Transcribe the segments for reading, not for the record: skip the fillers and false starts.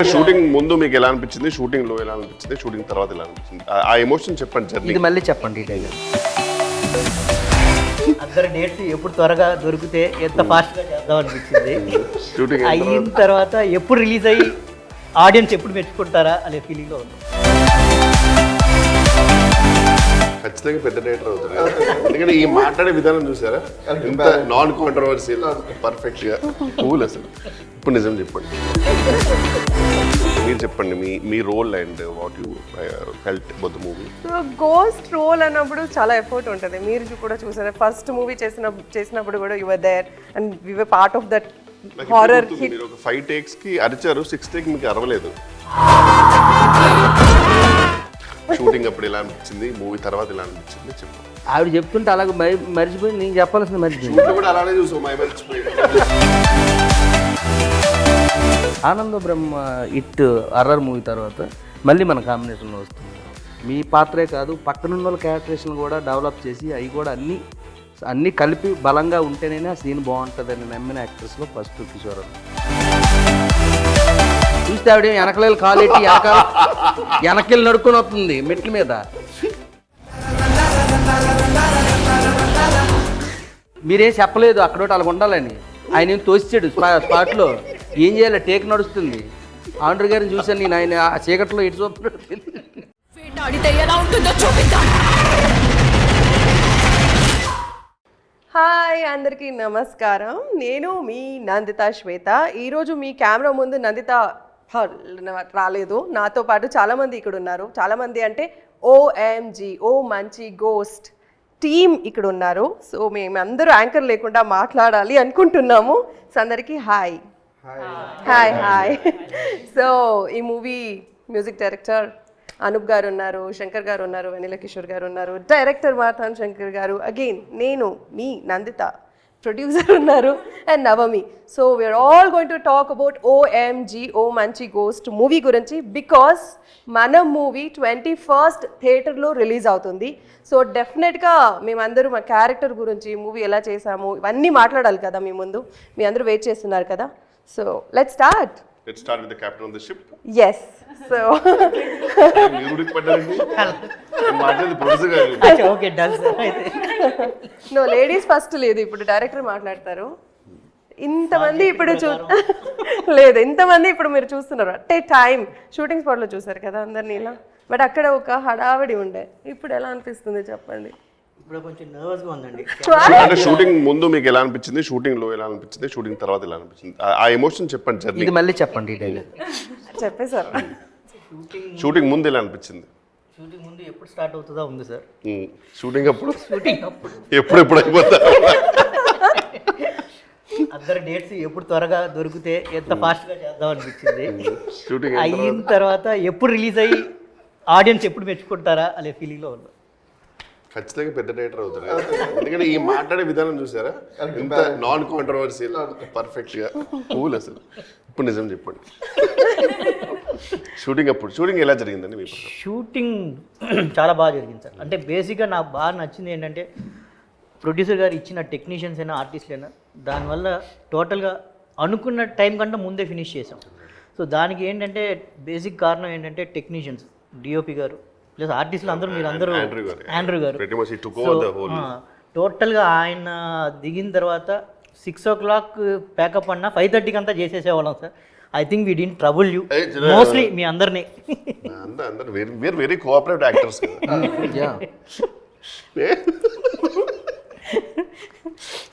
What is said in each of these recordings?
Shooting ముందు మీకు ఎలా అనిపించింది, షూటింగ్ లో ఎలా అనిపించింది, షూటింగ్ తర్వాత ఎలా అనిపించింది, ఆ ఎమోషన్ చెప్పండి జర్నీ. ఇది మళ్ళీ చెప్పండి డీటెయిల్గా. అందరు డేట్స్ ఎప్పుడు త్వరగా దొరికితే ఎంత ఫాస్ట్గా చేద్దాం అనిపించింది. షూటింగ్ అయిన తర్వాత ఎప్పుడు రిలీజ్ అయ్యి ఆడియన్స్ ఎప్పుడు మెచ్చుకుంటారా అనే ఫీలింగ్లో ఉంది. ఖచ్చితంగా పెద్ద డైరెక్టర్ అవుతారు. ఎందుకంటే ఈ మాట్లాడే విధానం చూసారా, ఎంత నాన్ కాంట్రవర్షియల్, పర్ఫెక్ట్ గా కూల్ అసలు. ఇప్పుడు నిజం చెప్పండి, మీరు చెప్పండి మీ role and what you felt about the movie. So ghost role అన్నప్పుడు చాలా ఎఫర్ట్ ఉంటుంది. మీరు కూడా చూసారు, ఫస్ట్ మూవీ చేసినప్పుడు కూడా you were there and we were part of that horror hit. మీరు ఒక 5 takes కి అరిచారు, 6th take మీకు అరవలేదు. షూటింగ్ అప్పుడు ఎలా అనిపించింది, మూవీ తర్వాత ఎలా అనిపించింది చెప్పు. ఆవిడ చెప్తుంటే అలాగే మర్చిపోయి నేను చెప్పాల్సింది మర్చిపోయింది. షూట్ కూడా అలానే చూసాం, మర్చిపోయి. ఆనంద బ్రహ్మ హిట్ హర్రర్ మూవీ తర్వాత మళ్ళీ మన కాంబినేషన్లో వస్తుంది. మీ పాత్రే కాదు, పక్కనున్న వాళ్ళ క్యారెక్టరేషన్ కూడా డెవలప్ చేసి అవి కూడా అన్నీ కలిపి బలంగా ఉంటేనే ఆ సీన్ బాగుంటుందని నమ్మిన యాక్టర్స్లో ఫస్ట్ కిషోర్. చూస్తే ఆవిడ వెనకలేలు కాలేటి వెనకెళ్ళి నడుకొని వస్తుంది మెట్ల మీద. మీరేం చెప్పలేదు అక్కడోటి అలాగ ఉండాలని. ఆయన ఏం తోసిచ్చాడు స్పాట్లో. ఏం చేయాలి, టేక్ నడుస్తుంది. ఆండ్రూ గారిని చూశాను నేను, ఆయన ఆ చీకట్లో ఇటు చూస్తున్నాడు. హాయ్ అందరికీ నమస్కారం. నేను మీ నందిత శ్వేత. ఈరోజు మీ కెమెరా ముందు నందిత రాలేదు, నాతో పాటు చాలామంది ఇక్కడ ఉన్నారు. చాలామంది అంటే OMG O Manchi ghost team ఇక్కడ ఉన్నారు. సో మేమందరూ యాంకర్ లేకుండా మాట్లాడాలి అనుకుంటున్నాము. సో అందరికీ హాయ్ హాయ్ హాయ్. సో ఈ మూవీ మ్యూజిక్ డైరెక్టర్ అనూప్ గారు ఉన్నారు, శంకర్ గారు ఉన్నారు, వెన్నెల కిషోర్ గారు ఉన్నారు, డైరెక్టర్ మార్తాన్ శంకర్ గారు, అగైన్ నేను మీ నందిత, ప్రొడ్యూసర్ ఉన్నారు, and Navami. So we're all going to talk about OMG O Manchi ghost movie గురించి. బికాస్ మన మూవీ 21st థియేటర్లో రిలీజ్ అవుతుంది. సో డెఫినెట్గా మేమందరూ మా క్యారెక్టర్ గురించి, మూవీ ఎలా చేసాము, ఇవన్నీ మాట్లాడాలి కదా మీ ముందు. మీ అందరూ వెయిట్ చేస్తున్నారు కదా. So let's start. Let's start with the captain of the ship. Yes. So okay done sir. అయితే నో లేడీస్ ఫస్ట్ లేదు, ఇప్పుడు డైరెక్టర్ మాట్లాడతారు. ఇంతమంది ఇప్పుడు లేదు, ఇంతమంది ఇప్పుడు మీరు చూస్తున్నారు అంటే టైం షూటింగ్ స్పాట్లో చూసారు కదా అందరినీ ఇలా. బట్ అక్కడ ఒక హడావిడి ఉండే. ఇప్పుడు ఎలా అనిపిస్తుంది చెప్పండి. ఇప్పుడు కొంచెం నర్వస్గా ఉందండి. అంటే షూటింగ్ ముందు మీకు ఎలా అనిపించింది, షూటింగ్ లో ఎలా అనిపించింది, షూటింగ్ తర్వాత ఎలా అనిపించింది, ఆ ఎమోషన్ చెప్పండి జర్నీ. ఇది మళ్ళీ చెప్పండి డీటెయిల్గా. చెప్పేశారు. షూటింగ్ ముందు ఎలా అనిపించింది, షూటింగ్ ముందు ఎప్పుడు స్టార్ట్ అవుతుందా ఉంది సార్. షూటింగ్ అప్పుడు షూటింగ్ అప్పుడు ఎప్పుడు అయిపోతా అందరు డేట్స్ ఎప్పుడు త్వరగా దొరికితే ఎంత ఫాస్ట్గా చేద్దాం అనిపించింది. షూటింగ్ అయిన తర్వాత ఎప్పుడు రిలీజ్ అయ్యి ఆడియన్స్ ఎప్పుడు మెచ్చుకుంటారా అనే ఫీలింగ్లో ఉన్నా. ఖచ్చితంగా పెద్ద డైరెక్టర్ అవుతారు. ఎందుకంటే ఈ మాట్లాడే విధానం చూసారా, ఎంత నాన్ కాంట్రవర్షియల్, పర్ఫెక్ట్ గా కూల్ అసలు. ఇప్పుడు నిజం చెప్పండి, షూటింగ్ ఎలా జరిగిందండి మీకు? షూటింగ్ చాలా బాగా జరిగింది సార్. అంటే బేసిక్గా నాకు బాగా నచ్చింది ఏంటంటే ప్రొడ్యూసర్ గారు ఇచ్చిన టెక్నీషియన్స్ అయినా ఆర్టిస్టులు అయినా దానివల్ల టోటల్గా అనుకున్న టైం కంటే ముందే ఫినిష్ చేసాం. సో దానికి ఏంటంటే బేసిక్ కారణం ఏంటంటే టెక్నీషియన్స్, డిఓపి గారు ప్లస్ ఆర్టిస్టులు అందరూ, మీరు అందరూ ఆండ్రూ గారు టోటల్గా ఆయన దిగిన తర్వాత 6 o'clock ప్యాకప్ అన్నా 5:30కి అంతా చేసేసేవాళ్ళం sir. I think we did trouble you mostly మీ అందరినీ. Very cooperative actors.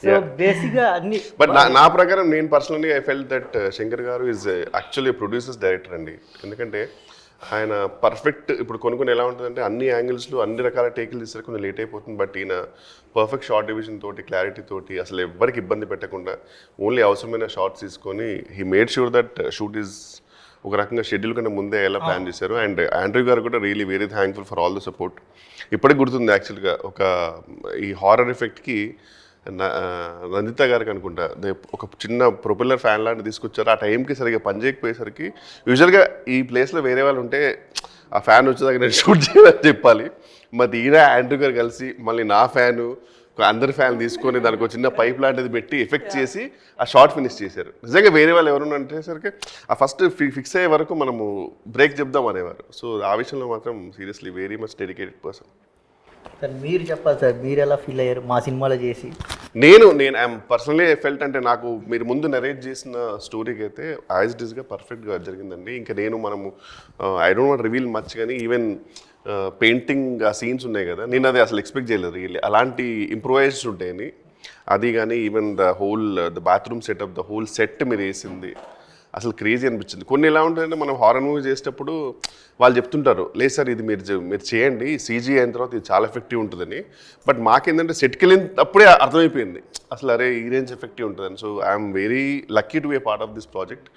సో బేసిక్గా అన్ని. బట్ నా ప్రకారం నేను personally I felt that Shankar గారు ఈజ్ యాక్చువల్లీ ప్రొడ్యూసర్స్ డైరెక్టర్ అండి. ఎందుకంటే ఆయన పర్ఫెక్ట్, ఇప్పుడు కొన్ని ఎలా ఉంటుందంటే అన్ని యాంగిల్స్లో అన్ని రకాల టేకులు తీస్తారు, కొంచెం లేట్ అయిపోతుంది. బట్ ఈయన పర్ఫెక్ట్ షార్ట్ డివిజన్ తోటి, క్లారిటీ తోటి, అసలు ఎవ్వరికి ఇబ్బంది పెట్టకుండా ఓన్లీ అవసరమైన షార్ట్స్ తీసుకొని he made sure that shoot is ఒక రకంగా షెడ్యూల్ కన్నా ముందే ఎలా ప్లాన్ చేశారు. అండ్ ఆండ్రూ గారు కూడా really very thankful for all the support. ఇప్పటికి గుర్తుంది యాక్చువల్గా ఒక ఈ హారర్ ఎఫెక్ట్కి నందిత గారికి అనుకుంటా ఒక చిన్న ప్రొపెల్లర్ ఫ్యాన్ లాంటి తీసుకొచ్చారు. ఆ టైంకి సరిగ్గా పనిచేయకపోయేసరికి యూజువల్గా ఈ ప్లేస్లో వేరే వాళ్ళు ఉంటే ఆ ఫ్యాన్ వచ్చేదాకా నేను షూట్ చేయాలని చెప్పాలి. మరి ఈయన ఆండ్రూ గారు కలిసి మళ్ళీ నా ఫ్యాను అందరి ఫ్యాన్ తీసుకొని దానికి ఒక చిన్న పైప్ లాంటిది పెట్టి ఎఫెక్ట్ చేసి ఆ షార్ట్ ఫినిష్ చేశారు. నిజంగా వేరే వాళ్ళు ఎవరైనా అంటే సరికి ఆ ఫస్ట్ ఫిక్స్ అయ్యే వరకు మనము బ్రేక్ చెప్దాం అనేవారు. సో ఆ విషయంలో మాత్రం seriously very much dedicated person. Sir మీరు చెప్పాలి సార్, మీరు ఎలా ఫీల్ అయ్యారు మా సినిమాలో చేసి? నేను ఐఎమ్ పర్సనలీ ఫెల్ట్ అంటే నాకు మీరు ముందు నరేట్ చేసిన స్టోరీకి అయితే యాజ్ ఇట్ ఈస్గా పర్ఫెక్ట్గా జరిగిందండి. ఇంకా మనము I don't want reveal much, కానీ ఈవెన్ పెయింటింగ్ ఆ సీన్స్ ఉన్నాయి కదా, నేను అది అసలు ఎక్స్పెక్ట్ చేయలేదు రియల్లీ. అలాంటి ఇంప్రూవైజ్డ్ ఉంటాయని అది కానీ even the bathroom setup, the whole set మీరు వేసింది అసలు క్రేజీ అనిపించింది. కొన్ని ఎలా ఉంటాయంటే మనం హారర్ మూవీ చేసేటప్పుడు వాళ్ళు చెప్తుంటారు లేదు సార్ ఇది మీరు చేయండి సీజీ అయిన తర్వాత ఇది చాలా ఎఫెక్టివ్ ఉంటుందని. బట్ మాకేంటంటే సెట్కి వెళ్ళినప్పుడే అర్థమైపోయింది అసలు అరే ఈ రేంజ్ ఎఫెక్టివ్ ఉంటుందని. So I'm very lucky to B A part of this project.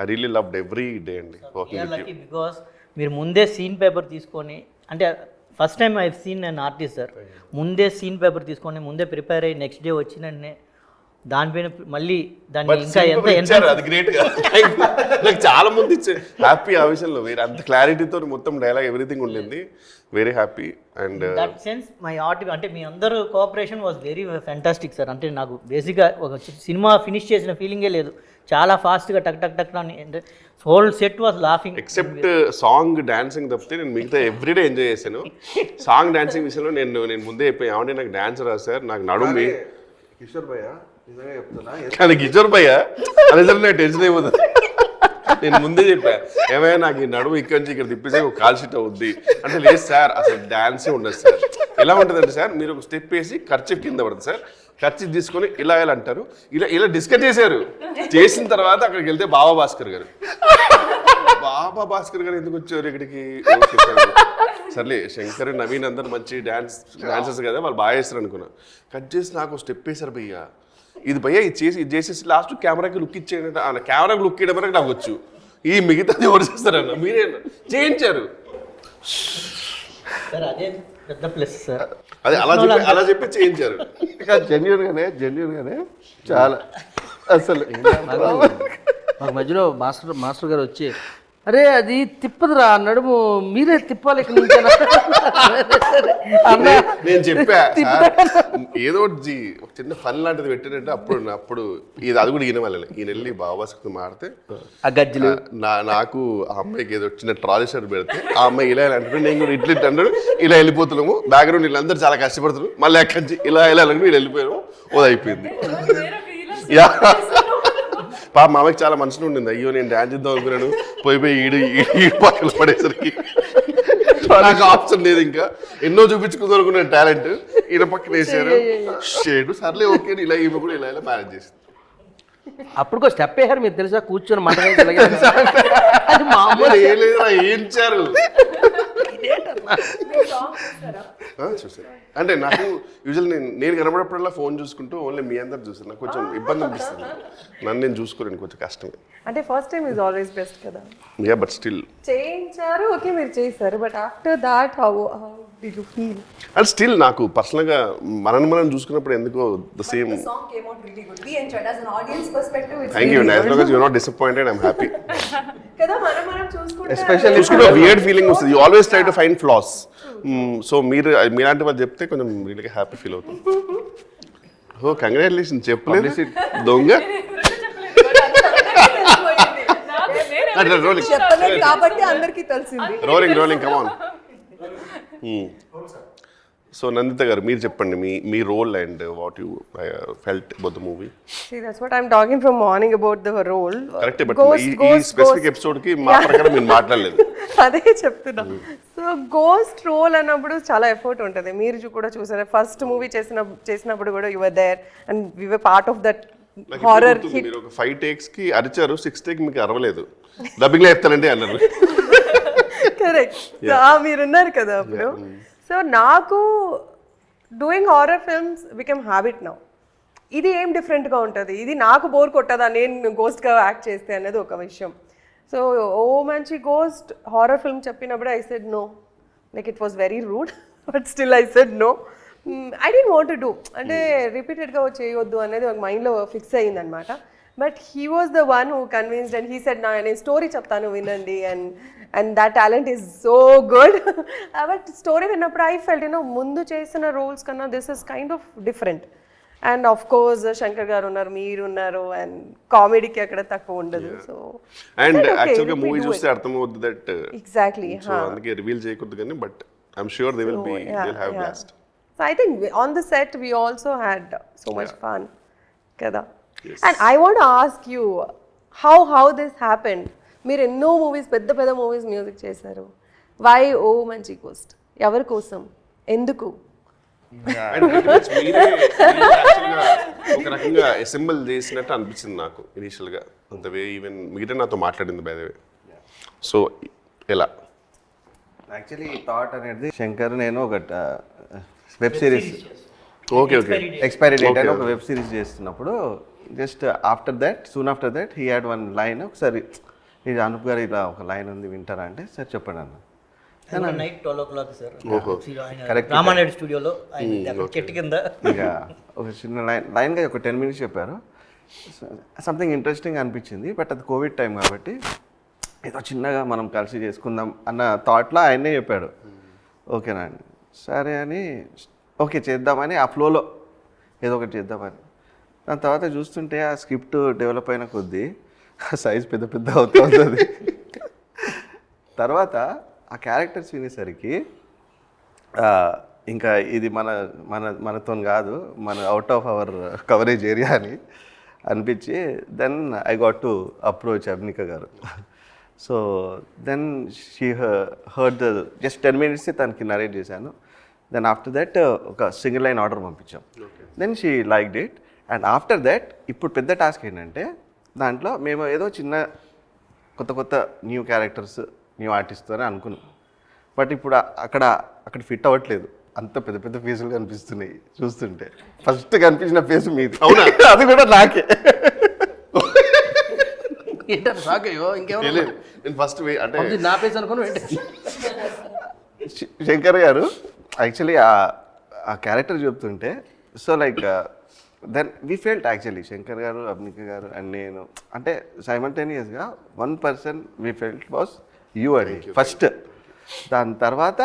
I really loved every day అండి వర్కింగ్ విత్ యూ. బికాస్ మీరు ముందే సీన్ పేపర్ తీసుకొని, అంటే first time I seen an artist sir, ముందే scene paper తీసుకొని ముందే prepare అయ్యి next day వచ్చిన దానిపైన మళ్ళీ దాన్ని ఇంకా ఎంత అది గ్రేట్ నాకు చాలా మంది ఇచ్చారు హ్యాపీ ఆ విషయంలో. వేరే అంత క్లారిటీతో మొత్తం డైలాగ్ ఎవ్రీథింగ్ ఉండింది. Very happy and that sense my art అంటే మీ అందరూ cooperation was very fantastic sir. అంటే నాకు బేసిక్గా ఒక సినిమా ఫినిష్ చేసిన ఫీలింగే లేదు, చాలా ఫాస్ట్గా టక్ టక్ టక్ అని whole set was laughing. Except song dancing తప్పితే నేను మిగతా ఎవ్రీడే ఎంజాయ్ చేశాను. సాంగ్ డాన్సింగ్ విషయంలో నేను ముందే చెప్పాను ఏమంటే నాకు డాన్స్ రాదు సార్, నాకు నడుము కిషోర్ భయ్య నిజంగా చెప్తున్నా, కానీ కిషోర్ భయ్య అది నాకు టెన్షన్ అయిపోతుంది. నేను ముందే చెప్పా ఏమైనా నాకు ఈ నడుము ఇక్కడి నుంచి ఇక్కడ తిప్పేసే ఒక కాల్ షీట్ అవుద్ది అంటే, లేదు సార్ అసలు డాన్సే ఉండదు సార్. ఎలా ఉంటుందంటే సార్ మీరు ఒక స్టెప్ వేసి ఖర్చు కింద పడుతుంది సార్, ఖర్చు తీసుకొని ఇలా అంటారు, ఇలా డిస్కస్ చేశారు. చేసిన తర్వాత అక్కడికి వెళ్తే బాబా భాస్కర్ గారు ఎందుకు వచ్చారు ఇక్కడికి? సర్లే శంకర్ నవీన్ అందరు మంచి డాన్సర్స్ కదా వాళ్ళు బాగా చేస్తారు అనుకున్నా. కట్ చేసి నాకు స్టెప్ వేశారు భయ్య, ఇది భయ్య ఇది చేసేసి లాస్ట్ కెమెరాకి లుక్ ఇచ్చేయండి. కెమెరాకి లుక్ ఇవ్వడం వరకు నాకు వచ్చు, ఈ మిగతాది ఎవరు చేస్తారన్న మీరే చేయించారు. సార్ అదే పెద్ద ప్లస్ సార్. అదే అలా చెప్పి చేయించారు. జెన్యున్గానే చాలా అసలు. మాకు మధ్యలో మాస్టర్ గారు వచ్చి అరే అది తిప్పదురా నడుము మీరే తిప్పాలి ఇక్కడ నుంచి నేను చెప్పా ఏదో ఒక చిన్న ఫన్ లాంటిది పెట్టారంటే అప్పుడు ఇది అది కూడా ఈయన వాళ్ళని ఈయన వెళ్ళి బాబాస్కి మాడితే ఆ గజ్జలు నాకు ఆ అమ్మాయికి ఏదో చిన్న ట్రాలీ షర్ట్ పెడితే ఆ అమ్మాయి ఇలా అంటారు, నేను కూడా ఇట్లా అంటాడు, ఇలా వెళ్ళిపోతున్నాము. బ్యాక్గ్రౌండ్ వీళ్ళందరూ చాలా కష్టపడుతున్నారు, మళ్ళీ ఎక్కడి నుంచి ఇలా అనుకుని వీళ్ళు వెళ్ళిపోయాము. ఓ అయిపోయింది. పాప మా అమ్మకి చాలా మనసులో ఉండింది, అయ్యో నేను డాన్స్ చేద్దాం అనుకున్నాను, పోయి ఈ పక్కన పడేసరికి నాకు ఆప్షన్ లేదు, ఇంకా ఎన్నో చూపించుకుందాం అనుకున్న టాలెంట్ ఈయన పక్కన వేసారు. షేడు సర్లే ఓకే ఇలా ఈమె కూడా ఇలా మేనేజ్ చేసింది. అప్పుడు స్టెప్ వేసారు మీరు తెలుసా, కూర్చొని మాట అది మామూలు ఏంచారు చూసారు. అంటే నాకు యూజువల్ నేను కనబడప్పుడల్లా ఫోన్ చూసుకుంటూ ఓన్లీ మీ అందరు చూసాను, నాకు కొంచెం ఇబ్బంది అనిపిస్తుంది. నన్ను నేను చూసుకోలేను, కొంచెం కష్టమే. అంటే first time is always best కదా. యా బట్ స్టిల్ చేయించారు ఓకే మీరు చేశారు, but after that how did you feel? And still నాకు పర్సనల్గా మనం చూసుకున్నప్పుడు ఎందుకో the same. The song came out really good. We enjoyed as an audience perspective. Thank you. As long as you're not disappointed, I'm happy. కదా మనం చూసుకుంటే Especially చూసుకుంటే weird feeling వస్తుంది. You always try to find flaws. So మీలాంటి వాళ్ళు చెప్తే కొంచెం రియల్గా హ్యాపీ ఫీల్ అవుతుంది. ఓ కంగ్రాచులేషన్ చెప్పలేదు దొంగ. చెప్పలేదు కాబట్టి అందరికీ తెలిసింది. రోలింగ్ కమాన్. సో నందిత గారు మీరు చెప్పండి మీ role and what you felt about the movie. See, that's what I'm talking from morning about the role. Correct, but ఈ స్పెసిఫిక్ ఎపిసోడ్ కి మా ప్రకారం మీరు మాట్లాడలేదు. అదే చెప్తున్నా. సో గోస్ట్ రోల్ అన్నప్పుడు చాలా ఎఫర్ట్ ఉంటుంది. మీరు కూడా చూసారు ఫస్ట్ మూవీ చేసినప్పుడు కూడా you were there and we were part of that horror hit. మీరు ఒక 5 takes కి అరిచారు, 6th take మీకు అరవలేదు, డబ్బింగ్ లో చెప్తానంటే అన్నారు. కరెక్ట్. మీరున్నారు కదా అప్పుడు. సో నాకు doing horror films become habit now. ఇది ఏం డిఫరెంట్గా ఉంటుంది, ఇది నాకు బోర్ కొట్టదా నేను గోస్ట్గా యాక్ట్ చేస్తే అనేది ఒక విషయం. So O Manchi ghost horror film చెప్పినప్పుడు I said no, like it was very rude but still I said no. I don't want to do, అంటే రిపీటెడ్గా చేయొద్దు అనేది ఒక మైండ్లో ఫిక్స్ అయ్యిందనమాట. But he was the one who convinced and he said నేను story చెప్తాను వినండి and that talent is so good. But story విన్నప్పుడు ఐ ఫెల్ట్ ముందు చేసిన రోల్స్ కన్నా this is kind of different. And of course Shankar గారు ఉన్నారు, మీరు ఉన్నారు, అండ్ కామెడీకి అక్కడ తక్కువ ఉండదు. సో అండ్ యాక్చువల్గా మూవీ చూస్తే అర్థమవుతుంది దట్ ఎగ్జాక్ట్లీ. సో అందుకే రివీల్ చేయకూడదు కానీ but I'm sure they will be they will have blast. So I think on the set we also had so much fun. Kada. Yes. And I want to ask you how this happened. మీరు ఎన్నో movies పెద్ద movies music చేశారు. Why ఓ మంచి Coast? ఎవరి కోసం, ఎందుకు? ఒక రకంగా అసెంబుల్ చేసినట్టు అనిపించింది నాకు ఇనీషియల్గా అంత వే. ఈవెన్ మీరే నాతో మాట్లాడింది బై ద వే. సో ఎలా యాక్చువల్లీ థాట్ అనేది శంకర్ నేను ఒక web series okay okay expiry date అని ఒక వెబ్ సిరీస్ చేస్తున్నప్పుడు just soon after that he had one line. ఒకసారి ఇది అనూప్ గారు ఇలా ఒక లైన్ ఉంది వింటారా అంటే సరే చెప్పండి అన్న. Night 12 o'clock sir correct Ramanaidu స్టూడియోలో చెట్టు కింద ఇక ఒక చిన్న లైన్గా ఒక 10 minutes చెప్పారు. సంథింగ్ ఇంట్రెస్టింగ్ అనిపించింది. బట్ అది కోవిడ్ టైం కాబట్టి ఏదో చిన్నగా మనం కలిసి చేసుకుందాం అన్న థాట్లో ఆయనే చెప్పాడు. ఓకేనా అండి సరే అని ఓకే చేద్దామని ఆ ఫ్లోలో ఏదో ఒకటి చేద్దామని. దాని తర్వాత చూస్తుంటే ఆ స్క్రిప్ట్ డెవలప్ అయిన కొద్దీ సైజ్ పెద్ద అవుతుంది. తర్వాత ఆ క్యారెక్టర్స్ వినేసరికి ఇంకా ఇది మనతో కాదు, మన out of our coverage area అని అనిపించి then I got to approach Abnika garu. So then she heard just 10 minutes తనకి నరేట్ చేశాను. దెన్ ఆఫ్టర్ దట్ ఒక సింగిల్ లైన్ ఆర్డర్ పంపించాం. Then she liked it. And after that ఇప్పుడు పెద్ద టాస్క్ ఏంటంటే దాంట్లో మేము ఏదో చిన్న కొత్త న్యూ క్యారెక్టర్స్ న్యూ ఆర్టిస్ట్తోనే అనుకున్నాం. బట్ ఇప్పుడు అక్కడ ఫిట్ అవ్వట్లేదు. అంత పెద్ద ఫేసులు కనిపిస్తున్నాయి చూస్తుంటే. ఫస్ట్ కనిపించిన ఫేస్ మీది. అవునా? అది కూడా నాకే. ఏంటంటే షాక్ అయ్యో ఇంకేమో నేను ఫస్ట్ అంటే నా పేస్ అనుకుని శంకర్ గారు యాక్చువల్లీ ఆ క్యారెక్టర్ చెప్తుంటే so like then we felt actually Shankar garu Abnika garu and నేను అంటే సైమల్టేనియస్గా 1% వీ ఫెల్ట్ వాస్ యూ అండి ఫస్ట్. దాని తర్వాత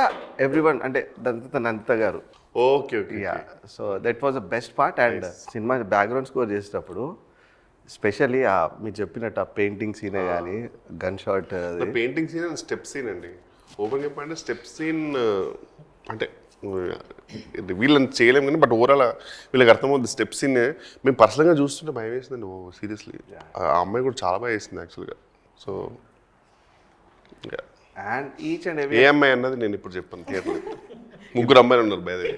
ఎవ్రీవన్ అంటే దాని తర్వాత Nanditha garu. Okay okay ya so that was the best part. And cinema background score చేసేటప్పుడు స్పెషల్లీ మీరు చెప్పినట్టు ఆ పెయింటింగ్ సీనే కానీ gun shot painting scene and step scene అండి. ఓపెన్ చెప్పండి స్టెప్ సీన్ అంటే వీళ్ళని చేయలేము కానీ బట్ ఓవరాల్ వీళ్ళకి అర్థమవుతుంది స్టెప్ సీన్. మేము పర్సనల్గా చూస్తుంటే భయం వేసిందండి. ఓ సీరియస్లీ ఆ అమ్మాయి కూడా చాలా బాగా వేసింది యాక్చువల్గా. సో అండ్ ఈచ్ అండ్ ఏ అమ్మాయి అన్నది నేను ఇప్పుడు చెప్పాను థియేటర్లో. 3 అమ్మాయిలు ఉన్నారు బై ద వే.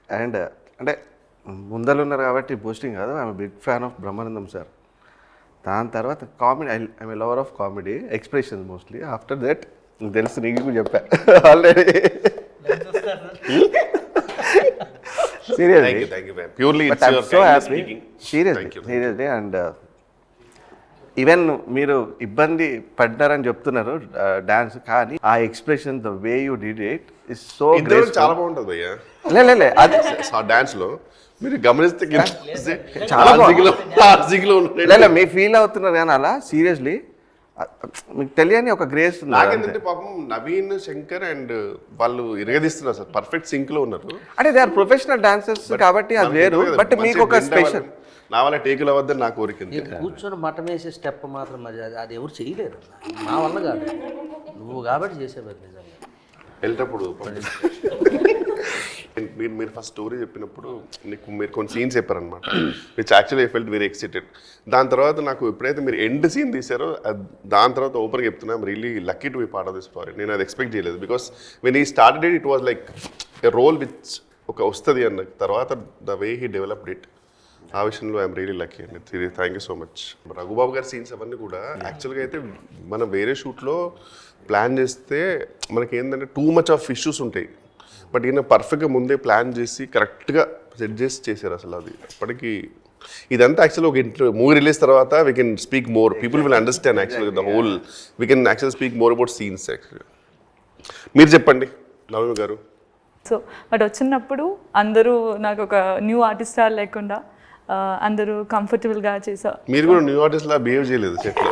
అండ్ అంటే ముందలు ఉన్నారు కాబట్టి పోస్టింగ్ కాదు. I'm big fan of Brahmanandam sir. దాని తర్వాత comedy I'm a lover of comedy expressions mostly. After that తెలుసు నీకు చెప్పా ఆల్రెడీ. సీరియస్లీ అండ్ ఈవెన్ మీరు ఇబ్బంది పడ్డారని చెప్తున్నారు డాన్స్, కానీ ఆ expression the way you did it is so great. చాలా బాగుంటుంది భయ్యా. లే అది ఆ డాన్స్ లో మీరు గమనిస్తే చాలా చాలా మీ ఫీల్ అవుతున్నారు కానీ అలా సీరియస్లీ మీకు తెలియని ఒక గ్రేస్ నాకేంటంటే పాపం నవీన్ శంకర్ అండ్ వాళ్ళు ఇరగదీస్తున్నారు సార్. పర్ఫెక్ట్ సింక్ లో ఉన్నారు. అంటే దే ఆర్ ప్రొఫెషనల్ డాన్సర్స్ కాబట్టి అది వేరు. బట్ మీకు ఒక స్పెషల్ నా వల్ల టేకులు అవ్వద్దని నాకు కోరికింది. కూర్చొని మటం వేసే స్టెప్ మాత్రం అది ఎవరు చేయలేరు. మా వల్ల కాదు, నువ్వు కాబట్టి చేసేవారు నిజంగా. వెళ్ళేటప్పుడు మీరు ఫస్ట్ స్టోరీ చెప్పినప్పుడు మీరు కొన్ని సీన్స్ చెప్పారనమాట, which actually I felt very excited. దాని తర్వాత నాకు ఎప్పుడైతే మీరు ఎండ్ సీన్ తీసారో దాని తర్వాత ఓపెన్గా చెప్తున్నా I'm really lucky to be part of this story. నేను అది ఎక్స్పెక్ట్ చేయలేదు. Because when he started it was like a role which ఒక వస్తుంది అన్న తర్వాత the way he developed it, ఆ విషయంలో ఐఎమ్ రియలీ లక్కీ అండి. Thank you so much. Raghubabu గారి సీన్స్ అవన్నీ కూడా యాక్చువల్గా అయితే మనం వేరే షూట్లో ప్లాన్ చేస్తే మనకి ఏంటంటే టూ మచ్ ఆఫ్ ఇష్యూస్ ఉంటాయి. బట్ ఈయన పర్ఫెక్ట్గా ముందే ప్లాన్ చేసి కరెక్ట్గా సెట్ చేసి చేశారు అసలు. అది అప్పటికి ఇదంతా యాక్చువల్లీ ఒక మూవీ రిలీజ్ తర్వాత we can speak more, people will understand యాక్చువల్గా the whole, we can actually speak more about scenes యాక్చువల్గా. మీరు చెప్పండి నవమి గారు. సో బట్ వచ్చినప్పుడు అందరూ నాకు ఒక న్యూ ఆర్టిస్ట్ లేకుండా అందరూ కంఫర్టబుల్గా చేసారు. మీరు కూడా న్యూ ఆర్టిస్ట్ లా బిహేవ్ చేయలేదు సెట్లో.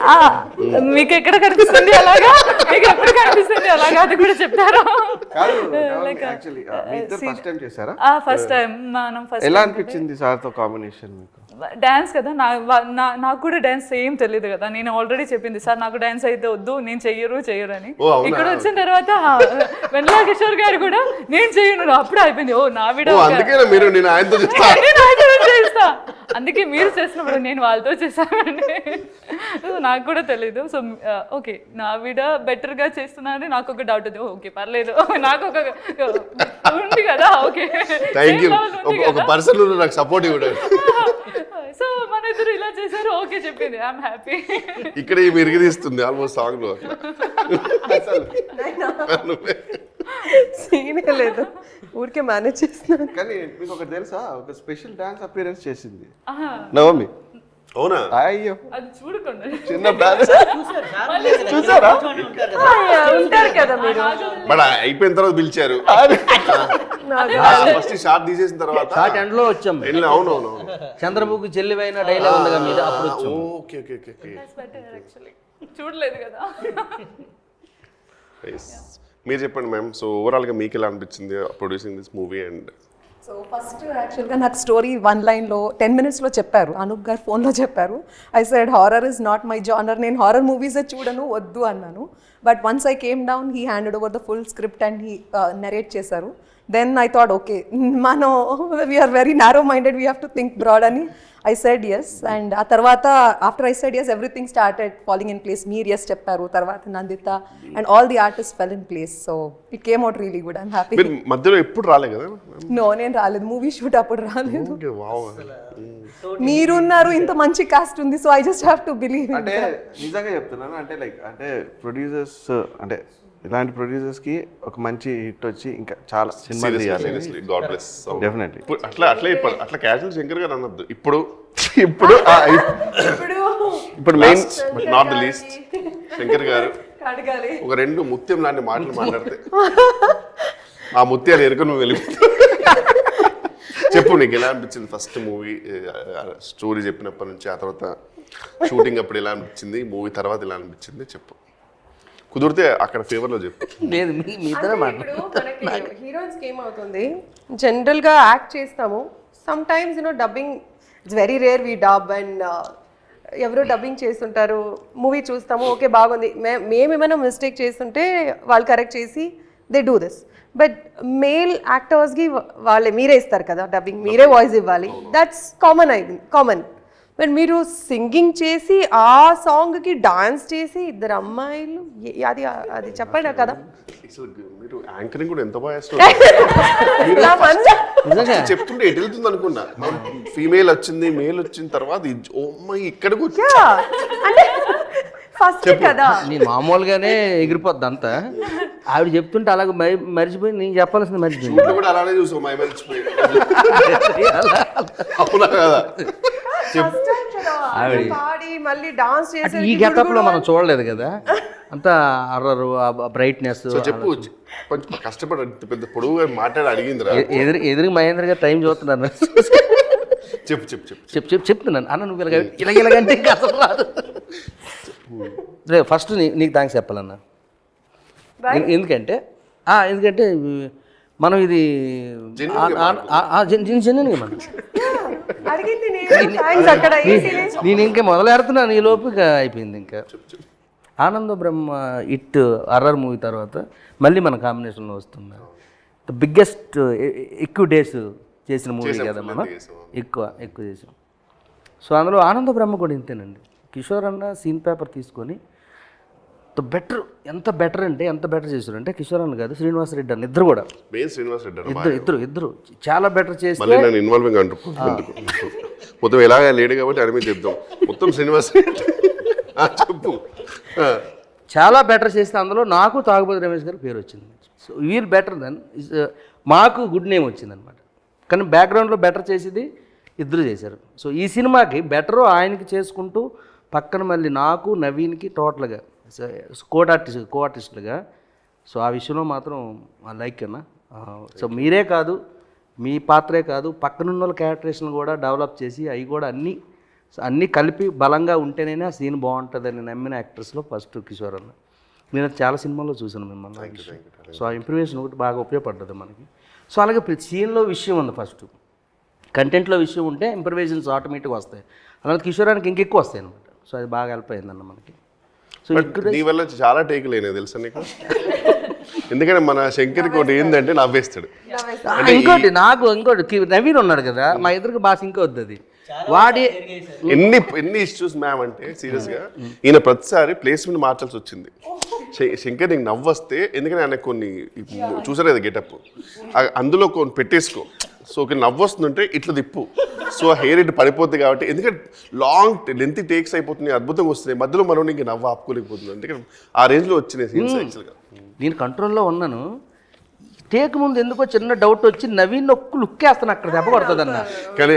మీకు ఎక్కడ కనిపిస్తుంది అలాగా, మీకు ఎప్పుడు కనిపిస్తుంది అలాగా, అది కూడా చెప్తారా? ఫస్ట్ టైం మనం ఎలా అనిపించింది సార్తో కాంబినేషన్ మీకు? డాన్స్ కదా, నాకు కూడా డాన్స్ ఏం తెలియదు కదా. నేను ఆల్రెడీ చెప్పింది సార్ నాకు డాన్స్ అయితే వద్దు, నేను చెయ్యరు అని. ఇక్కడ వచ్చిన తర్వాత వెన్నెల కిషోర్ గారు కూడా నేను చెయ్యను, అప్పుడు అయిపోయింది. ఓ నా వీడియో చేస్తా, అందుకే మీరు చేసినప్పుడు నేను వాళ్ళతో చేశానండి. నాకు కూడా తెలీదు. సో ఓకే నా వీడియో బెటర్గా చేస్తున్నానని నాకు ఒక డౌట్ ఉంది. ఓకే పర్లేదు, నాకు ఒక ఉంది కదా. ఓకే సో మన ఇద్దరు ఇలా చేశారు, ఓకే చెప్పింది, ఐఎమ్ హ్యాపీ. ఇక్కడ మెరుగు తీస్తుంది ఆల్మోస్ట్ సాంగ్ లో. సీనే లేదు, ఊరికే మేనేజ్ చేస్తున్నాను. కానీ మీకు ఒకటి తెలుసా, ఒక స్పెషల్ డాన్స్ అపియరెన్స్ చేసింది నవమి. అవునా? అయ్యో అది చూడకుండా చిన్న డాన్స్ చూసారా? ఉంటారు కదా మీరు. బట్ అయిపోయిన తర్వాత పిలిచారు, ఫస్ట్ షార్ట్ తీసేసిన తర్వాత షార్ట్ ఎండ్ లో వచ్చాం. అవునవును, చంద్రముఖి చెల్లివైన డైలాగ్ ఉంది కదా మీద, అప్పుడు వచ్చాం. Okay okay okay. చూడలేదు కదా. మీరు చెప్పండి మ్యామ్. సో ఓవరాల్గా మీకు ఎలా అనిపించింది producing this movie? And so first యాక్చువల్గా నాకు స్టోరీ 1 లైన్లో 10 minutesలో చెప్పారు, అనూప్ గారు ఫోన్లో చెప్పారు. I said horror is not my genre, నేను హారర్ మూవీసే చూడను, వద్దు అన్నాను. But once I came down, he handed over the full script and he narrate చేశారు. దెన్ ఐ థాట్ ఓకే మనం we're very narrow minded, we have to think broad అని I said yes. And ఆ తర్వాత after I said yes everything started falling in place. మీరు yes చెప్పారు, తర్వాత Nanditha and all the artist fell in place. So it came out really good, I'm happy. మీరు మధ్యలో ఎప్పుడు రాలే కదా? నో నేను రాలేదు, మూవీ షూట్ అప్పుడు రాలేదు. మీరున్నారు, ఇంత మంచి కాస్ట్ ఉంది, so I just have to believe. అంటే నిజంగా చెప్తున్నాను, అంటే లైక్ అంటే ప్రొడ్యూసర్స్ అంటే ఇలాంటి ప్రొడ్యూసర్స్ కి ఒక మంచి హిట్ వచ్చి ఇంకా చాలా సినిమాలు తీయాలి. డెఫినెట్లీ అట్లా క్యాజువల్ శంకర్ గారు అనొద్దు. ఇప్పుడు main but not the least Shankar గారు ఒక 2 ముత్యం లాంటి మాటలు మాట్లాడితే ఆ ముత్యాలు ఎరుక నువ్వు వెళ్ళిపోతావు. చెప్పు నీకు ఎలా అనిపించింది ఫస్ట్ మూవీ స్టోరీ చెప్పినప్పటి నుంచి, ఆ తర్వాత షూటింగ్ అప్పుడు ఎలా అనిపించింది, మూవీ తర్వాత ఎలా అనిపించింది చెప్పు. కుదిరితే అక్కడ ఫేవర్లో చెప్పు. లేదు మీ ఇద్దరే హీరోయిన్స్ కి ఏమవుతుంది, జనరల్గా యాక్ట్ చేస్తాము, some times dubbing it's very rare we dub. And ఎవరో డబ్బింగ్ చేస్తుంటారు, మూవీ చూస్తాము, ఓకే బాగుంది, మేమేమైనా మిస్టేక్ చేస్తుంటే వాళ్ళు కరెక్ట్ చేసి they do this. But male యాక్టర్స్కి మీరే ఇస్తారు కదా డబ్బింగ్, మీరే వాయిస్ ఇవ్వాలి, దట్స్ కామన్. బట్ మీరు సింగింగ్ చేసి ఆ సాంగ్కి డాన్స్ చేసి 2 అమ్మాయిలు, అది చెప్పండి కదా. మీరు యాంకరింగ్ కూడా ఎంత బాగా చెప్తుంటే ఎటు వెళ్తుంది అనుకున్నా. ఫీమేల్ వచ్చింది, మేల్ వచ్చిన తర్వాత ఇక్కడికి అంటే ఫస్ట్ కదా నేను మామూలుగానే ఎగిరిపోద్ది అంతా. ఆవిడ చెప్తుంటే అలాగే మర్చిపోయి నేను చెప్పాల్సింది మర్చిపోయింది కూడా అలానే చూసాం. అవునా కదా? ఈ గెటప్ లో మనం చూడలేదు కదా, అంతా అర్రరు బ్రైట్నెస్. చెప్పు, కొంచెం కష్టపడి పెద్ద పొడుగుగా మాట్లాడి అడిగింది. ఎదురు మహేంద్ర గారు టైం చూస్తున్నారు. చెప్తున్నాను అన్న, నువ్వు ఇలాగంటే అసలు రాదు. ఫస్ట్ నీకు థ్యాంక్స్ చెప్పాలన్నా. ఎందుకంటే మనం ఇది జెన్యున్గా మనం నేను ఇంకా మొదలెడుతున్నాను, ఈ లోపు అయిపోయింది. ఇంకా ఆనంద బ్రహ్మ ఇట్ అర్రర్ మూవీ తర్వాత మళ్ళీ మన కాంబినేషన్లో వస్తుంది. ద బిగ్గెస్ట్ ఎక్కువ డేస్ చేసిన మూవీ కదా మనం, ఎక్కువ చేసాం. సో అందులో ఆనంద బ్రహ్మ కూడా ఇంతేనండి. కిషోర్ అన్న సీన్ పేపర్ తీసుకొని ఎంత బెటర్ చేశారంటే కిషోర్ అన్న కాదు, శ్రీనివాస్ రెడ్డి అన్న ఇద్దరు కూడా, ఇద్దరు చాలా బెటర్ చేసి ఇన్వాల్వింగ్ మొత్తం ఎలాగ లేడు కాబట్టి అనిమి చెప్తాం మొత్తం శ్రీనివాస్ రెడ్డి చెప్పు. చాలా బెటర్ చేస్తే అందులో నాకు తాగుబోతు రమేష్ గారి పేరు వచ్చింది. సో వీల్ బెటర్ దెన్ మాకు గుడ్ నేమ్ వచ్చింది అనమాట. కానీ బ్యాక్గ్రౌండ్లో బెటర్ చేసేది ఇద్దరు చేశారు. సో ఈ సినిమాకి బెటర్ ఆయనకి చేసుకుంటూ పక్కన మళ్ళీ నాకు నవీన్కి టోటల్గా కో ఆర్టిస్టులుగా. సో ఆ విషయంలో మాత్రం లైక్ అన్న. సో మీరే కాదు, మీ పాత్రే కాదు పక్కనున్న వాళ్ళ క్యారెక్టరేషన్ కూడా డెవలప్ చేసి అవి కూడా అన్నీ కలిపి బలంగా ఉంటేనే ఆ సీన్ బాగుంటుందని నమ్మిన యాక్టర్స్లో ఫస్ట్ కిషోర్ అన్న. నేను చాలా సినిమాల్లో చూసాను మిమ్మల్ని. సో ఆ ఇంప్రూవేషన్ ఒకటి బాగా ఉపయోగపడ్డది మనకి. సో అలాగే ప్రతి సీన్లో విషయం ఉంది, ఫస్ట్ కంటెంట్లో విషయం ఉంటే ఇంప్రూవేషన్స్ ఆటోమేటిక్గా వస్తాయి. అలాగే కిషోరానికి ఇంకెక్కువ వస్తాయి అనమాట. సో అది బాగా హెల్ప్ అయిందన్న మనకి. సో నీ వల్ల చాలా టేక్ లేనిది తెలుసా నీకు? ఎందుకంటే మన శంకర్కి ఒకటి ఏంటంటే నవ్వేస్తాడు. ఇంకోటి నవీన్ ఉన్నాడు కదా, మా ఇద్దరికి బాగా సింక్ అవుద్ది అది. వాడి ఎన్ని ఇష్యూస్ మ్యామ్ అంటే సీరియస్గా ఈయన ప్రతిసారి ప్లేస్మెంట్ మార్చాల్సి వచ్చింది. శంకర్ నీకు నవ్వు వస్తే, ఎందుకంటే ఆయన కొన్ని చూసారు కదా గెటప్, అందులో కొన్ని పెట్టేసుకో. సో ఒక నవ్వు వస్తుందంటే ఇట్లా తిప్పు, సో హెయిర్ ఇటు పడిపోతుంది కాబట్టి, ఎందుకంటే లాంగ్ లెంత్ టేక్స్ అయిపోతున్నాయి, అద్భుతంగా వస్తున్నాయి, మధ్యలో మనం ఇంక నవ్వు ఆపుకోలేకపోతుంది. ఎందుకంటే ఆ రేంజ్లో వచ్చినాయి సీన్స్. యాక్చువల్గా నేను కంట్రోల్లో ఉన్నాను. టేక్ ముందు ఎందుకో చిన్న డౌట్ వచ్చి నవీన్ ఒక్క లుక్ వేస్తాను, అక్కడ దెబ్బ పడుతుంది అన్న. కానీ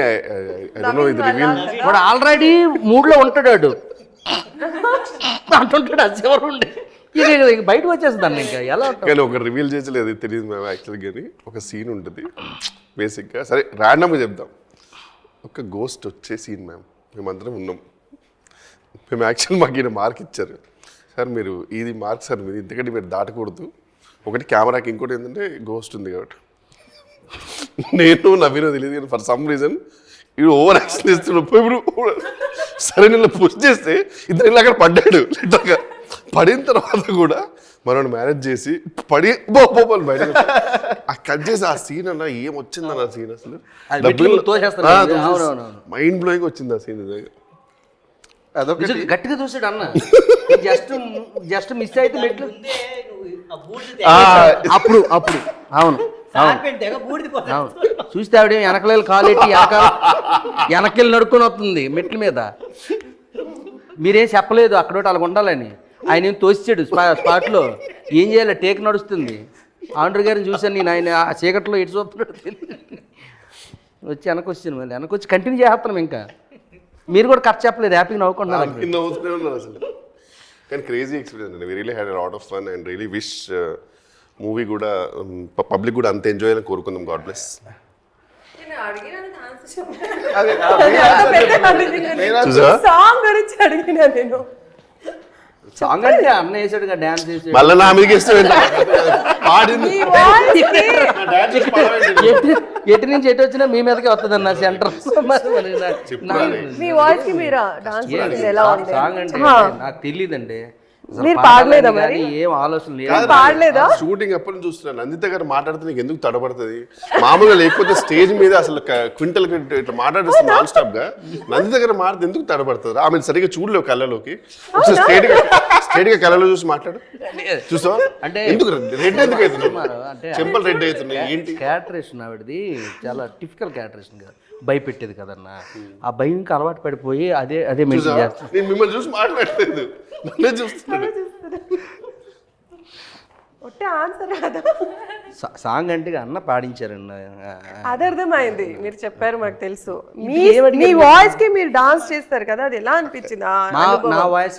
ఇది రివీల్ వాడు ఆల్రెడీ మూడ్లో ఉంటాడు అంటుంటాడు, అది ఎవరు ఉండే ఇక బయటకు వచ్చేస్తుంది అన్న. ఇంకా ఎలా కానీ ఒక రివీల్ చేసలేదు తెలియదు మ్యామ్ యాక్చువల్గా. కానీ ఒక సీన్ ఉంటుంది బేసిక్గా, సరే ర్యాండమ్గా చెప్దాం. ఒక గోస్ట్ వచ్చే సీన్ మ్యామ్, మేమందరం ఉన్నాం. మేము యాక్చువల్ మాకు ఈయన మార్క్ ఇచ్చారు, సార్ మీరు ఇది మార్క్ సార్ మీరు ఎందుకంటే మీరు దాటకూడదు, ఒకటి కెమెరాకి, ఇంకోటి ఏంటంటే గోస్ట్ ఉంది కాబట్టి. నేను నవీనో తెలియదు కానీ ఫర్ సమ్ రీజన్ ఇప్పుడు ఓవర్ యాక్షన్ చేస్తున్నాడు. ఇప్పుడు సరే నిన్న పుష్ చేస్తే ఇద్దరు ఇలా అక్కడ పడ్డాడు. లిటర్గా పడిన తర్వాత కూడా మనం మేనేజ్ చేసి పడి బయట కట్ చేసి ఆ సీన్ అన్న ఏం వచ్చిందన్న సీన్ అసలు మైండ్ బ్లోయింగ్ వచ్చింది ఆ సీన్. అదొక గట్టిగా చూసాడు అన్న, జస్ట్ మిస్ అయితే మెట్లు అప్పుడు అవును చూస్తే ఆవిడ వెనకలేలు కాలెట్టి వెనకెళ్ళి నడుకొని వస్తుంది మెట్ల మీద. మీరేం చెప్పలేదు అక్కడ అలాగ ఉండాలని. ఆయన ఏం తోసిచ్చాడు స్పాట్లో. ఏం చేయాలి, టేక్ నడుస్తుంది. ఆండ్రు గారిని చూశాను నేను, ఆయన ఆ చీకట్లో ఎటు చూస్తున్నాడు వచ్చి వెనక్కి వచ్చాను. మళ్ళీ వెనక్కి వచ్చి కంటిన్యూ చేస్తున్నాం. ఇంకా మీరు కూడా కట్ చెప్పలేదు, హ్యాపీగా నవ్వుకుంటున్నారు అసలు. కానీ క్రేజీ ఎక్స్పీరియన్స్ అండి. We really had lot of fun and really wish movie కూడా పబ్లిక్ కూడా అంత ఎంజాయ్ అని కోరుకుందాం. God bless. సాంగ్ గురించి అడిగినా నేను. సాంగ్ అంటే అన్న వేసాడు డాన్స్ చేసాడు, మళ్ళీ నా మీదకి ఎటు నుంచి ఎటు వచ్చినా మీ మీదకి వస్తుంది అన్న సెంటర్. మీ వాయిస్ కి మీరు డాన్స్ ఎలా ఉంది? సాంగ్ అంటే నాకు తెలియదండి, మీరు పాడలేదా మరి? ఏం ఆలోచన పాడలేదా? షూటింగ్ అప్పుడు చూస్తున్నాను నందిత గారు మాట్లాడితే నీకు ఎందుకు తడబడుతుంది మామూలుగా, లేకపోతే స్టేజ్ మీద అసలు క్వింటల్ ఇట్లా మాట్లాడిస్తుంది నాన్ స్టాప్ గా. నందిత గారు మాట్లాడితే ఎందుకు తడబడుతుంది? ఆమె సరిగ్గా చూడలేవు కళ్ళలోకి, స్ట్రేట్ గా కళ్ళలో చూసి మాట్లాడు. చూసావా అంటే ఎందుకు రెడ్ ఎందుకు అవుతున్నాయి, చెంపలు రెడ్ అవుతున్నాయి ఏంటి? క్యారెక్టరేషన్ ఆవిడది చాలా టిపికల్ క్యారెక్టరేషన్ కదా, భయపెట్టేది కదన్న. ఆ భయంకి అలవాటు పడిపోయి అదే మెయింటైన్ చేస్తాను. నేను మిమ్మల్ని చూసి మాట్లాడలేదు, నన్నే చూస్తున్నాడు. సాంగ్ అంటే అన్న పాడించారండి, అది అర్థమైంది. మీరు చెప్పారు, మాకు తెలుసు. మీ వాయిస్ కి మీరు డాన్స్ చేస్తారు కదా, అది ఎలా అనిపించింది? నా వాయిస్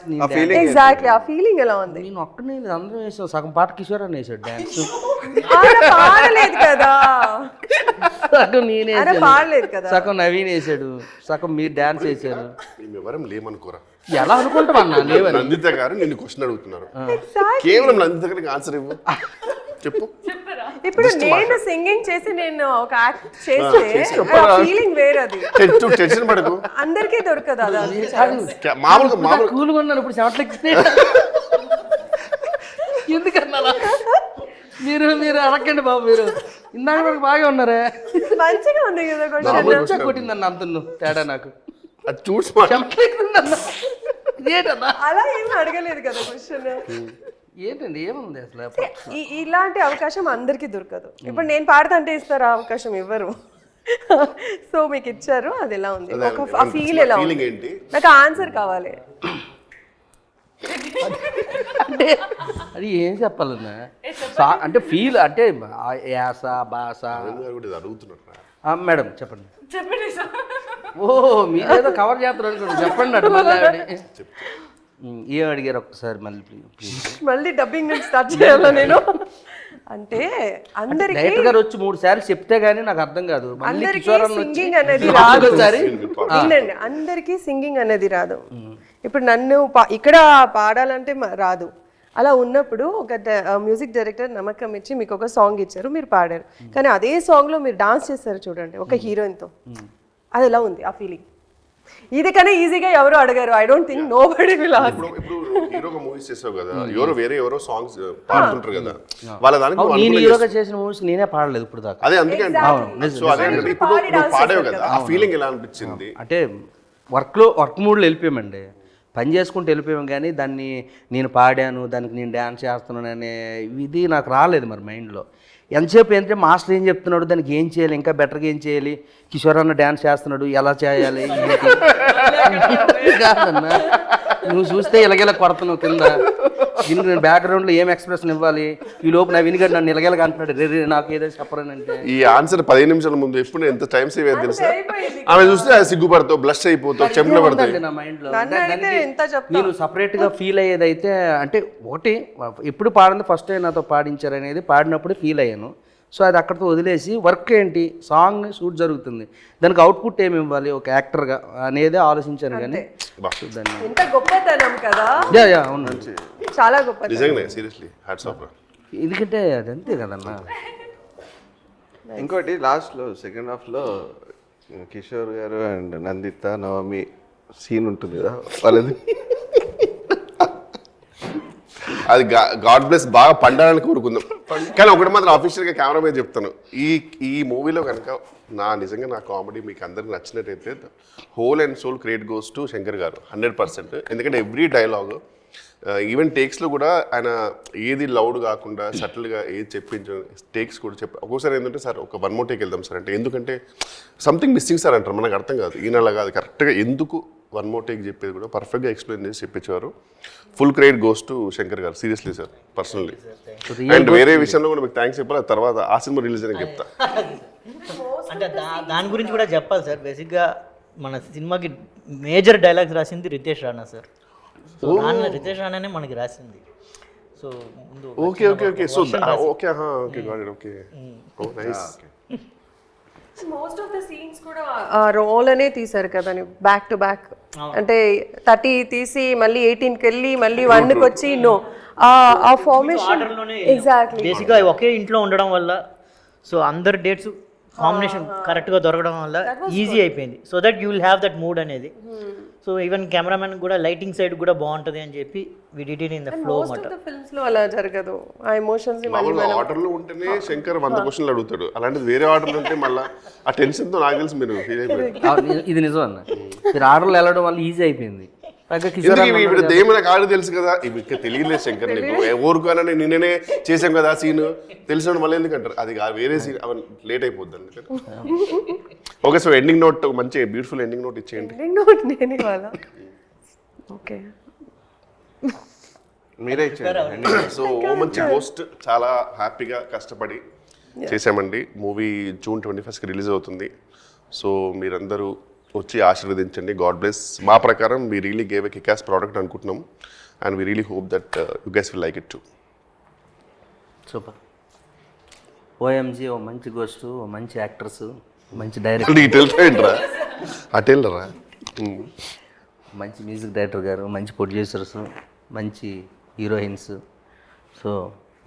ఎగ్జాక్ట్లీ ఆ ఫీలింగ్ ఎలా ఉంది? నేను ఒక్కనే అందరూ వేసాను, సగం పాట కిషోర్ అని వేసాడు డాన్స్. పాడలేదు కదా, సగం నేనే పాడలేదు కదా, సగం నవీన్ వేసాడు, సగం మీరు డాన్స్ వేసారు. ఎవరం లేమనుకోరా, ఎలా అనుకుంటాం అన్న లేవని. నందిత గారు నిన్ను క్వశ్చన్ అడుగుతున్నారు, కేవలం నందిత గారికి ఆన్సర్ ఇవ్వు, చెప్పు. ఇప్పుడు నేను సింగింగ్ చేసి నేను ఒక యాక్ట్ చేస్తే ఫీలింగ్ వేరది. టెన్షన్ పడకు, అందరికీ దొరకదు అలా. మామూలుగా కూల్గా ఉన్నాను ఇప్పుడు చెమట్లకి. ఎందుకన్నా మీరు అడగండి బాబు, మీరు ఇందాక వరకు బాగా ఉన్నారా? మంచిగా ఉంది కదా క్వశ్చన్. కొట్టిందన్న అంత తేడా నాకు. అది చూసి అలా ఏం అడగలేదు కదా క్వశ్చన్. ఏంటండి ఏముంది అసలు? ఇలాంటి అవకాశం అందరికీ దొరకదు. ఇప్పుడు నేను పాడుతుంటే ఇస్తారా అవకాశం? ఇవ్వరు. సో మీకు ఇచ్చారు, అది ఎలా ఉంది, ఆ ఫీల్ ఎలా ఉంది? నాకు ఆన్సర్ కావాలి. అంటే అది ఏం చెప్పాలన్నా, అంటే అంటే యాస భాష అడుగుతున్నారు. మేడం చెప్పండి. ఓ మీరేదో కవర్ చేస్తారు అనుకోండి, చెప్పండి అటు. మళ్ళీ ఏం అడిగారు ఒక్కసారి మళ్ళీ ప్లీజ్. మళ్ళీ డబ్బింగ్ నుంచి స్టార్ట్ చేయాలా నేను? అంటే అందరికి డైరెక్టర్ గారు వచ్చి 3 సార్లు చెప్తే గానీ నాకు అర్థం కాదు. మళ్ళీ అందరికీ కిషోర్ అన్న వచ్చి సింగింగ్ అనేది రాదు. ఒకసారి వినండి, అందరికీ సింగింగ్ అనేది రాదు. ఇప్పుడు నన్ను ఇక్కడ పాడాలంటే రాదు. అలా ఉన్నప్పుడు ఒక మ్యూజిక్ డైరెక్టర్ నమ్మకం ఇచ్చి మీకు ఒక సాంగ్ ఇచ్చారు, మీరు పాడారు. కానీ అదే సాంగ్లో మీరు డాన్స్ చేస్తారు చూడండి ఒక హీరోయిన్తో, అది ఎలా ఉంది ఆ ఫీలింగ్? ఇది కానీ ఈజీగా ఎవరు అడగారు. I don't think nobody will ask. ఇప్పుడు హీరోగా మూవీస్ చేసావు కదా, ఎవరో సాంగ్స్ పాడుతుంటారు కదా, వాళ్ళ దానికి నేను అనుకూలంగా హీరోగా చేసిన మూవీస్ నేనే పాడలేదు ఇప్పుడు దాకా. అదే అందుకే సో అదే ఇప్పుడు నువ్వు పాడావు కదా, ఆ ఫీలింగ్ ఎలా అనిపించింది? అంటే వర్క్ మూడ్లో వెళ్ళిపోయామండి, పని చేసుకుంటూ వెళ్ళిపోయాం. కానీ దాన్ని నేను పాడాను, దానికి నేను డ్యాన్స్ చేస్తున్నాను అనే ఇది నాకు రాలేదు మరి మైండ్లో. ఎంతసేపు ఏంటంటే మాస్టర్ ఏం చెప్తున్నాడు, దానికి ఏం చేయాలి, ఇంకా బెటర్గా ఏం చేయాలి, కిషోర్ అన్న డ్యాన్స్ చేస్తున్నాడు ఎలా చేయాలి కాదన్నా. నువ్వు చూస్తే ఇలాగేలా కొడుతున్నావు కింద, దీనికి నేను బ్యాక్గ్రౌండ్లో ఏం ఎక్స్ప్రెషన్ ఇవ్వాలి, ఈ లోపు నా వినిగడ్ నన్ను ఇలాగేలా అంటున్నాడు, రే నాకు ఏదో చెప్పరానంటే. ఈ ఆన్సర్ 15 నిమిషాల ముందు ఎప్పుడు ఎంత టైం సేవ్ అయ్యేది తెలుసా? ఆమె చూస్తే అది సిగ్గుపడతావు, బ్లష్ అయిపోతావు, చెంపలు పడతాయి. నా మైండ్లో ఎంత చెప్తా నేను సపరేట్గా ఫీల్ అయ్యేది అయితే అంటే ఒకటి ఎప్పుడు పాడింది ఫస్ట్ టైం నాతో పాడించారు అనేది పాడినప్పుడు ఫీల్ అయ్యాను. సో అది అక్కడితో వదిలేసి వర్క్ ఏంటి, సాంగ్ షూట్ జరుగుతుంది, దానికి అవుట్పుట్ ఏమి ఇవ్వాలి ఒక యాక్టర్గా అనేది ఆలోచించాను. కానీ ఎంత గొప్పతనం కదా, అవును, చాలా గొప్ప. నిజంగానే సీరియస్లీ హ్యాట్స్ ఆఫ్. ఎందుకంటే అది అంతే కదన్నా. ఇంకోటి లాస్ట్లో సెకండ్ హాఫ్లో కిషోర్ గారు అండ్ నందిత నవమి సీన్ ఉంటుంది కదా వాళ్ళది, అది గాడ్ బ్లెస్ బాగా పండాలని కోరుకుందాం. కానీ ఒకటి మాత్రం ఆఫీషియల్గా కెమెరా మీద చెప్తాను, ఈ మూవీలో కనుక నిజంగా నా కామెడీ మీకు అందరికి నచ్చినట్టయితే whole and soul credit goes to Shankar garu 100%. ఎందుకంటే ఎవ్రీ డైలాగ్ ఈవెన్ టేక్స్లో కూడా ఆయన ఏది లౌడ్ కాకుండా సటిల్గా ఏది చెప్పించడం టేక్స్ కూడా ఒక్కోసారి ఏంటంటే సార్ ఒక 1 more టేక్ వెళ్దాం సార్ అంటే, ఎందుకంటే సంథింగ్ మిస్సింగ్ సార్ అంటారు, మనకు అర్థం కాదు. ఈయనలా కాదు, కరెక్ట్గా ఎందుకు 1 more టేక్ చెప్పేది కూడా పర్ఫెక్ట్గా ఎక్స్ప్లెయిన్ చేసి చెప్పించేవారు. Full credit goes to Shankar garu, seriously sir personally. And వేరే విషయంలో కూడా మీకు థ్యాంక్స్ చెప్పాలి, తర్వాత ఆ సినిమా రిలీజ్ అని చెప్తా. అంటే దాని గురించి కూడా చెప్పాలి సార్. బేసిక్గా మన సినిమాకి మేజర్ డైలాగ్స్ రాసింది రితేష్ రాణా సార్. సో దానిలో రితేష్ రాణానే మనకి రాసింది. సో ముందు okay so okay got it okay oh nice. Most of the scenes కూడా ఆ రోల్ అనే తీసారు కదా బ్యాక్ టు బ్యాక్. అంటే 30 తీసి మళ్ళీ 18కి వెళ్ళి మళ్ళీ 1కి వచ్చి ఆ ఫార్మేషన్ ఎగ్జాక్ట్లీ. బేసిక్గా ఒకే ఇంట్లో ఉండడం వల్ల సో అందరు డేట్స్ కాంబినేషన్ కరెక్ట్గా దొరకడం వల్ల ఈజీ అయిపోయింది. So that you will have that mood అనేది. సో ఈవెన్ కెమెరామెన్ కూడా లైటింగ్ సైడ్ కూడా బాగుంటుంది అని చెప్పి we did it in the flow మాట. ఫిల్మ్స్ లో అలా జరగదు. ఆ ఎమోషన్స్ ఆర్డర్ లో ఉంటేనే శంకర్ 100 క్వశ్చన్లు అడుగుతాడు, అలాంటిది వేరే ఆర్డర్ ఉంటే మళ్ళీ ఆ టెన్షన్ తో నాకు తెలిసి మీరు ఫీల్ అయిపోయారు. ఇది నిజం అన్న, మీరు ఆర్డర్లు వెళ్ళడం వల్ల ఈజీ అయిపోయింది. దేవుని ఆడు తెలుసు కదా, ఇవి ఇంకా తెలియలేదు శంకర్ నీకు ఊరుకోనా నిన్ననే చేసాం కదా సీన్ తెలిసిన మళ్ళీ ఎందుకంటారు, అది వేరే సీన్ అవన్నీ లేట్ అయిపోద్ది అందుకని. ఓకే సో ఎండింగ్ నోట్ మంచి బ్యూటిఫుల్ ఎండింగ్ నోట్ ఇచ్చేయండి. ఎండింగ్ నోట్ నేను ఇవ్వాలా? ఓకే మీరే ఇచ్చారు. సో ఓ మంచి పోస్ట్ చాలా హ్యాపీగా కష్టపడి చేసామండి. మూవీ June 21st రిలీజ్ అవుతుంది. సో మీరందరూ వచ్చి ఆశీర్వదించండి. God bless. మా ప్రకారం we really gave a kick ass product అనుకుంటున్నాం and we really hope that you guys will like it too. Super. OMG O Manchi ghost, ఓ మంచి యాక్టర్స్, మంచి డైరెక్టర్, అటెల్రా మంచి మ్యూజిక్ డైరెక్టర్ గారు, మంచి ప్రొడ్యూసర్స్, మంచి హీరోయిన్స్. సో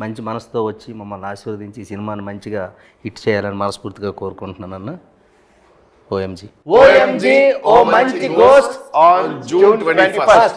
మంచి మనసుతో వచ్చి మమ్మల్ని ఆశీర్వదించి ఈ సినిమాని మంచిగా హిట్ చేయాలని మనస్ఫూర్తిగా కోరుకుంటున్నాను అన్న. OMG O Manchi ghost on June 21st.